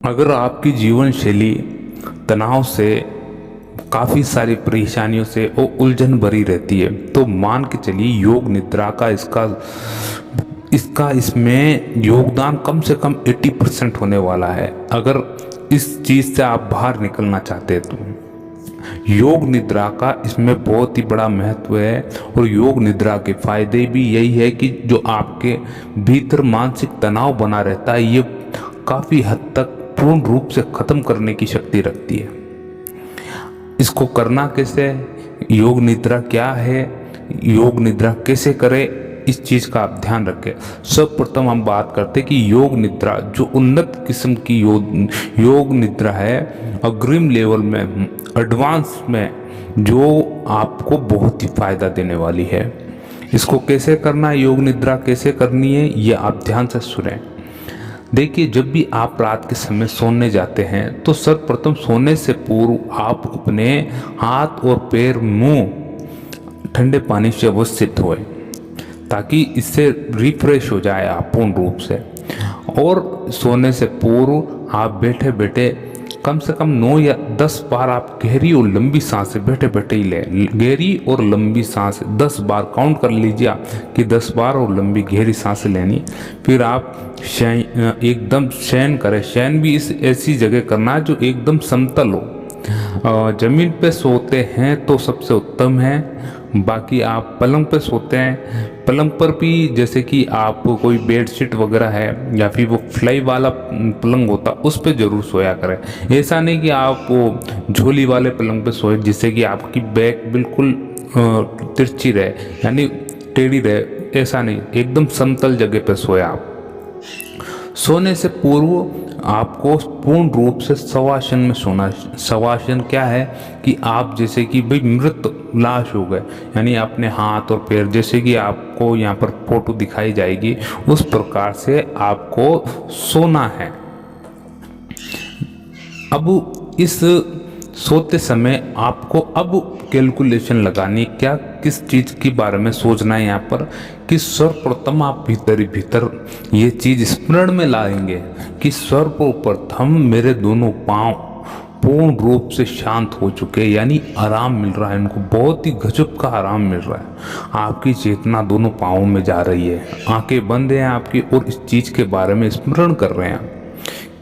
अगर आपकी जीवन शैली तनाव से, काफ़ी सारी परेशानियों से और उलझन भरी रहती है, तो मान के चलिए योग निद्रा का इसका इसका इसमें योगदान कम से कम 80% होने वाला है। अगर इस चीज़ से आप बाहर निकलना चाहते हैं तो योग निद्रा का इसमें बहुत ही बड़ा महत्व है। और योग निद्रा के फायदे भी यही है कि जो आपके भीतर मानसिक तनाव बना रहता है, ये काफ़ी हद तक पूर्ण रूप से ख़त्म करने की शक्ति रखती है। इसको करना कैसे, योग निद्रा क्या है, योग निद्रा कैसे करें, इस चीज़ का आप ध्यान रखें। सर्वप्रथम हम बात करते हैं कि योग निद्रा जो उन्नत किस्म की योग निद्रा है, अग्रिम लेवल में, एडवांस में, जो आपको बहुत ही फायदा देने वाली है। इसको कैसे करना है, योग निद्रा कैसे करनी है, ये आप ध्यान से सुनें। देखिए, जब भी आप रात के समय सोने जाते हैं तो सर्वप्रथम सोने से पूर्व आप अपने हाथ और पैर, मुंह ठंडे पानी से अवश्य धोएं, ताकि इससे रिफ्रेश हो जाए आप पूर्ण रूप से। और सोने से पूर्व आप बैठे बैठे कम से कम 9 या 10 बार आप गहरी और लंबी सांसें बैठे बैठे ही लें। गहरी और लंबी सांस 10 बार काउंट कर लीजिए कि 10 बार और लंबी गहरी सांसें लेनी। फिर आप एकदम शयन करें। शयन भी इस ऐसी जगह करना है जो एकदम समतल हो। जमीन पे सोते हैं तो सबसे उत्तम है, बाकी आप पलंग पे सोते हैं, पलंग पर भी जैसे कि आप कोई बेडशीट वगैरह है या फिर वो फ्लाई वाला पलंग होता, उस पे ज़रूर सोया करें। ऐसा नहीं कि आप वो झोली वाले पलंग पे सोए जिससे कि आपकी बैक बिल्कुल तिरछी रहे, यानी टेढ़ी रहे, ऐसा नहीं, एकदम समतल जगह पे सोए आप। सोने से पूर्व आपको पूर्ण रूप से शवासन में सोना। शवासन क्या है कि आप जैसे कि भाई मृत लाश हो गए, यानी अपने हाथ और पैर, जैसे कि आपको यहाँ पर फोटो दिखाई जाएगी, उस प्रकार से आपको सोना है। अब इस सोते समय आपको अब कैलकुलेशन लगानी, क्या किस चीज़ के बारे में सोचना है यहाँ पर, कि सर्वप्रथम आप भीतर ही भीतर ये चीज़ स्मरण में लाएंगे कि सर्वप्रथम मेरे दोनों पांव पूर्ण रूप से शांत हो चुके हैं, यानी आराम मिल रहा है, इनको बहुत ही गजब का आराम मिल रहा है। आपकी चेतना दोनों पाँवों में जा रही है, आंखें बंद हैं आपकी और इस चीज़ के बारे में स्मरण कर रहे हैं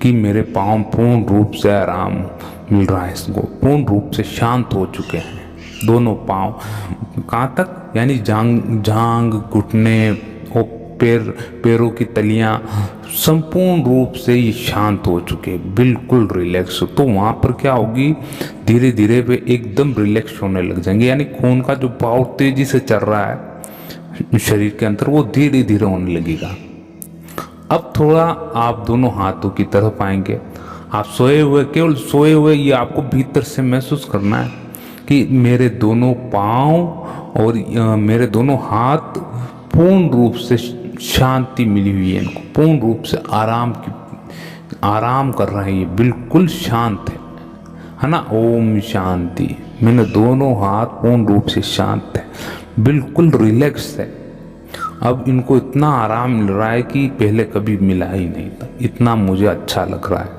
कि मेरे पाँव पूर्ण रूप से आराम मिल रहा है, इसको पूर्ण रूप से शांत हो चुके हैं दोनों पाँव। कहाँ तक, यानी जांग, घुटने और पैरों की तलियां संपूर्ण रूप से ये शांत हो चुके, बिल्कुल रिलैक्स। तो वहाँ पर क्या होगी, धीरे धीरे वे एकदम रिलैक्स होने लग जाएंगे, यानी खून का जो बहाव तेजी से चल रहा है शरीर के अंदर, वो धीरे धीरे होने लगेगा। अब थोड़ा आप दोनों हाथों की तरफ आएंगे। आप सोए हुए, केवल सोए हुए, ये आपको भीतर से महसूस करना है कि मेरे दोनों पाँव और मेरे दोनों हाथ पूर्ण रूप से शांति मिली हुई है, इनको पूर्ण रूप से आराम कर रहे हैं, ये बिल्कुल शांत है ना। ओम शांति। मैंने दोनों हाथ पूर्ण रूप से शांत है, बिल्कुल रिलैक्स है। अब इनको इतना आराम मिल रहा है कि पहले कभी मिला ही नहीं था, इतना मुझे अच्छा लग रहा है,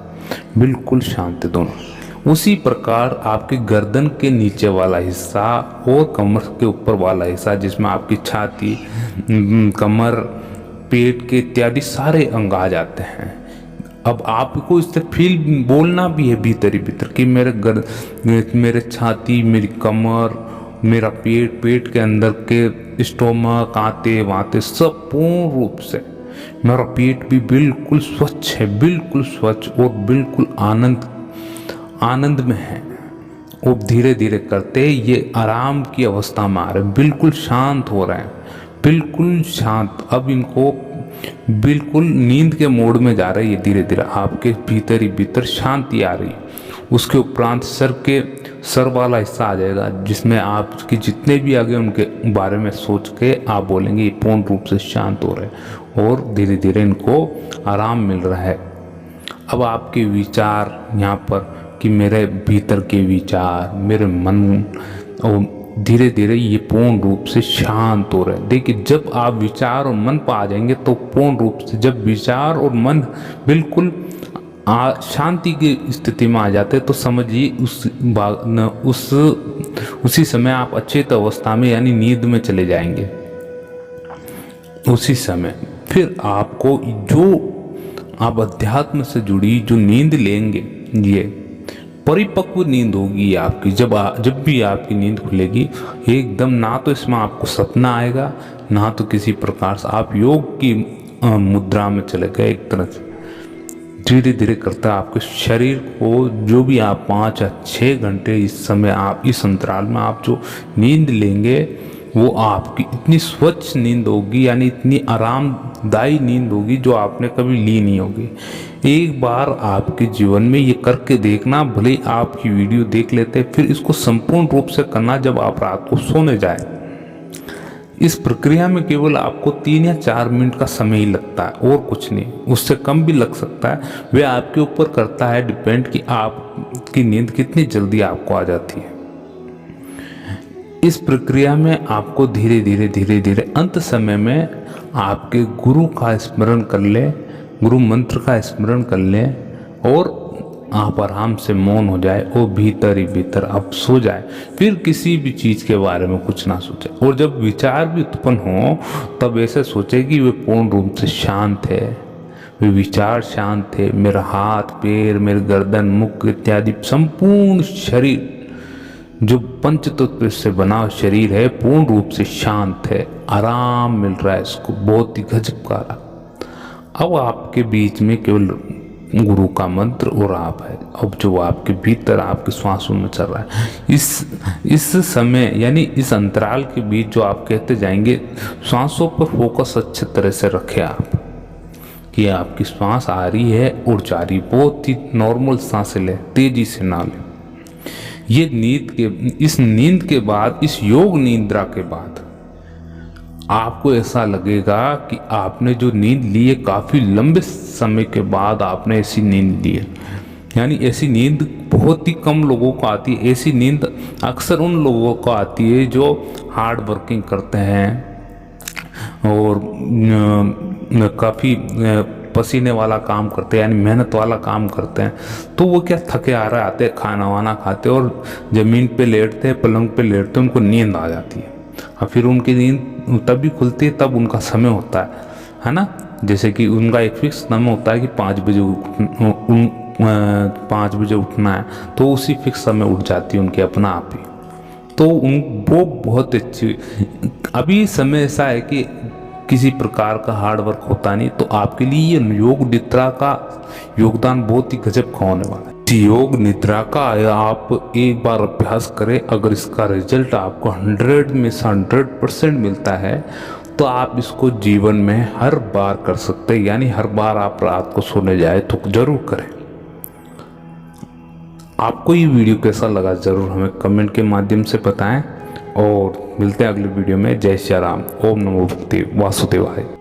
बिल्कुल शांत है दोनों। उसी प्रकार आपके गर्दन के नीचे वाला हिस्सा और कमर के ऊपर वाला हिस्सा, जिसमें आपकी छाती, कमर, पेट के इत्यादि सारे अंग आ जाते हैं। अब आपको इससे फील बोलना भी है भीतर ही भीतर कि मेरे छाती, मेरी कमर, मेरा पेट के अंदर के स्टोमक, आंते वाते सब पूर्ण रूप से, मेरा पेट भी बिल्कुल स्वच्छ है, बिल्कुल स्वच्छ और बिल्कुल आनंद में है। और धीरे धीरे करते ये आराम की अवस्था में आ रहे हैं, बिल्कुल शांत हो रहे हैं, बिल्कुल शांत। अब इनको बिल्कुल नींद के मोड में जा रही है, धीरे धीरे आपके भीतर ही भीतर शांति आ रही है। उसके उपरांत सर वाला हिस्सा आ जाएगा, जिसमें आपके जितने भी आगे उनके बारे में सोच के आप बोलेंगे ये पूर्ण रूप से शांत हो रहे हैं और धीरे धीरे इनको आराम मिल रहा है। अब आपके विचार यहाँ पर कि मेरे भीतर के विचार, मेरे मन, और धीरे धीरे ये पूर्ण रूप से शांत हो रहे हैं। देखिए, जब आप विचार और मन पर आ जाएंगे तो पूर्ण रूप से, जब विचार और मन बिल्कुल शांति की स्थिति में आ जाते तो समझिए उसी समय आप अचेत अवस्था में यानी नींद में चले जाएंगे। उसी समय फिर आपको जो आप अध्यात्म से जुड़ी जो नींद लेंगे, ये परिपक्व नींद होगी आपकी। जब भी आपकी नींद खुलेगी एकदम, ना तो इसमें आपको सपना आएगा, ना तो किसी प्रकार से आप योग की मुद्रा में चले गए। एक तरह से धीरे धीरे करता आपके शरीर को, जो भी आप 5 या 6 घंटे इस समय आप इस अंतराल में आप जो नींद लेंगे, वो आपकी इतनी स्वच्छ नींद होगी, यानी इतनी आरामदायी नींद होगी जो आपने कभी ली नहीं होगी। एक बार आपके जीवन में ये करके देखना, भले आप ये वीडियो देख लेते, फिर इसको संपूर्ण रूप से करना जब आप रात को सोने जाए। इस प्रक्रिया में केवल आपको 3 या 4 मिनट का समय ही लगता है और कुछ नहीं, उससे कम भी लग सकता है। वे आपके ऊपर करता है डिपेंड कि आपकी नींद कितनी जल्दी आपको आ जाती है। इस प्रक्रिया में आपको धीरे धीरे अंत समय में आपके गुरु का स्मरण कर ले, गुरु मंत्र का स्मरण कर ले और आप आराम से मौन हो जाए और भीतर ही भीतर आप सो जाए। फिर किसी भी चीज़ के बारे में कुछ ना सोचे, और जब विचार भी उत्पन्न हो तब ऐसे सोचे कि वे पूर्ण रूप से शांत है, वे विचार शांत है। मेरा हाथ पैर, मेरे गर्दन, मुख इत्यादि संपूर्ण शरीर जो पंच तत्व से बना शरीर है पूर्ण रूप से शांत है, आराम मिल रहा है इसको, बहुत ही गजब का। अब आपके बीच में केवल गुरु का मंत्र और आप है, अब जो आपके भीतर आपके श्वासों में चल रहा है। इस समय यानी इस अंतराल के बीच जो आप कहते जाएंगे, श्वासों पर फोकस अच्छे तरह से रखें आप, कि आपकी श्वास आ रही है और जा रही, बहुत ही नॉर्मल सांसें लें, तेजी से ना लें। इस नींद के बाद, इस योग निद्रा के बाद आपको ऐसा लगेगा कि आपने जो नींद ली है काफ़ी लंबे समय के बाद आपने ऐसी नींद ली है। यानी ऐसी नींद बहुत ही कम लोगों को आती है। ऐसी नींद अक्सर उन लोगों को आती है जो हार्ड वर्किंग करते हैं और काफ़ी पसीने वाला काम करते हैं, यानी मेहनत वाला काम करते हैं। तो वो क्या थके आ रहे आते, खाना वाना खाते और ज़मीन पे लेटते, पलंग पे लेटते, उनको नींद आ जाती है। और फिर उनकी नींद तभी खुलती है तब उनका समय होता है ना। जैसे कि उनका एक फिक्स समय होता है कि 5 बजे उठना है, तो उसी फिक्स समय उठ जाती है उनके अपना आप ही। तो वो बहुत अच्छी। अभी समय ऐसा है कि किसी प्रकार का हार्ड वर्क होता नहीं, तो आपके लिए ये योग निद्रा का योगदान बहुत ही गजब का होने वाला है। योग निद्रा का आप एक बार अभ्यास करें, अगर इसका रिजल्ट आपको 100 में से 100% मिलता है तो आप इसको जीवन में हर बार कर सकते हैं। यानी हर बार आप रात को सोने जाए तो जरूर करें। आपको ये वीडियो कैसा लगा जरूर हमें कमेंट के माध्यम से बताएं, और मिलते हैं अगले वीडियो में। जय श्री राम। ओम नमो भगवते वासुदेवाय।